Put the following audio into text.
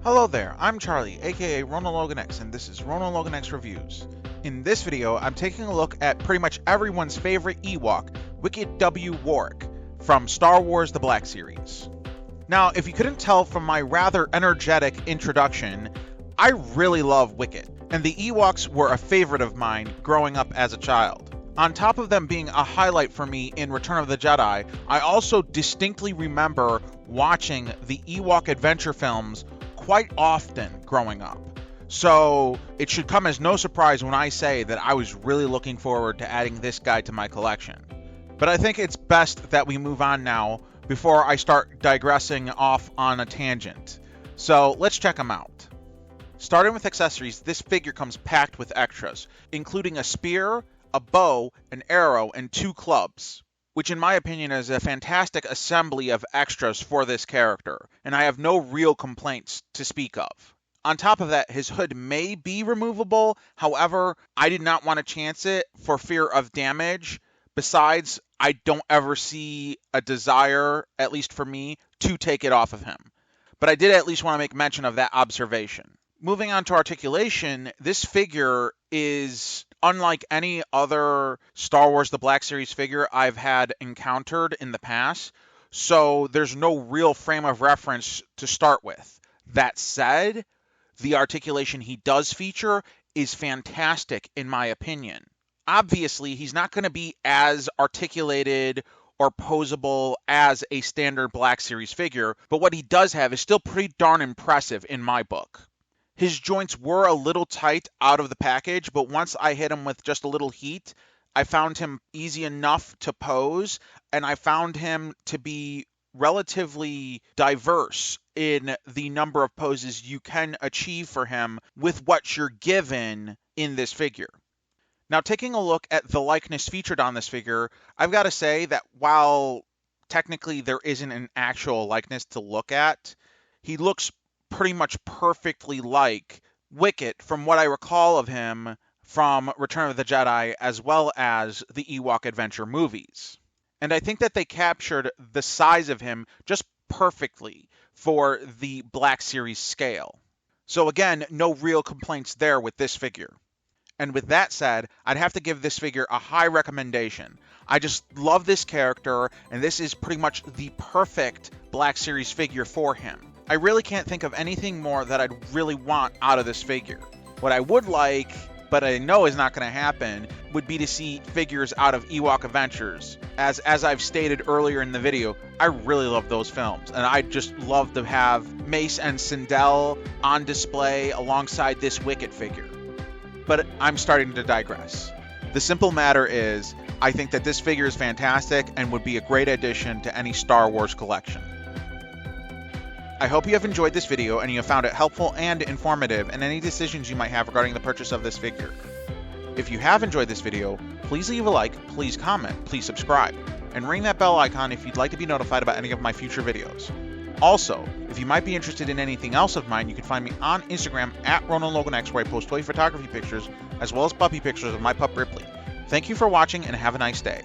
Hello there, I'm Charlie, aka Ronald Logan X, and this is Ronald Logan X Reviews. In this video, I'm taking a look at pretty much everyone's favorite Ewok, Wicket W. Warrick, from Star Wars The Black Series. Now, if you couldn't tell from my rather energetic introduction, I really love Wicket, and the Ewoks were a favorite of mine growing up as a child. On top of them being a highlight for me in Return of the Jedi, I also distinctly remember watching the Ewok adventure films quite often growing up. So it should come as no surprise when I say that I was really looking forward to adding this guy to my collection. But I think it's best that we move on now before I start digressing off on a tangent. So let's check him out. Starting with accessories, this figure comes packed with extras, including a spear, a bow, an arrow, and 2 clubs, which in my opinion is a fantastic assembly of extras for this character, and I have no real complaints to speak of. On top of that, his hood may be removable, however, I did not want to chance it for fear of damage. Besides, I don't ever see a desire, at least for me, to take it off of him. But I did at least want to make mention of that observation. Moving on to articulation, this figure is unlike any other Star Wars The Black Series figure I've had encountered in the past, so there's no real frame of reference to start with. That said, the articulation he does feature is fantastic in my opinion. Obviously, he's not going to be as articulated or posable as a standard Black Series figure, but what he does have is still pretty darn impressive in my book. His joints were a little tight out of the package, but once I hit him with just a little heat, I found him easy enough to pose, and I found him to be relatively diverse in the number of poses you can achieve for him with what you're given in this figure. Now, taking a look at the likeness featured on this figure, I've got to say that while technically there isn't an actual likeness to look at, he looks pretty much perfectly like Wicket from what I recall of him from Return of the Jedi as well as the Ewok adventure movies. And I think that they captured the size of him just perfectly for the Black Series scale. So again, no real complaints there with this figure. And with that said, I'd have to give this figure a high recommendation. I just love this character, and this is pretty much the perfect Black Series figure for him. I really can't think of anything more that I'd really want out of this figure. What I would like, but I know is not going to happen, would be to see figures out of Ewok Adventures. As I've stated earlier in the video, I really love those films, and I'd just love to have Mace and Sindel on display alongside this Wicket figure. But I'm starting to digress. The simple matter is, I think that this figure is fantastic and would be a great addition to any Star Wars collection. I hope you have enjoyed this video and you have found it helpful and informative in any decisions you might have regarding the purchase of this figure. If you have enjoyed this video, please leave a like, please comment, please subscribe, and ring that bell icon if you'd like to be notified about any of my future videos. Also, if you might be interested in anything else of mine, you can find me on Instagram at RonaldLoganX, where I post toy photography pictures as well as puppy pictures of my pup Ripley. Thank you for watching and have a nice day.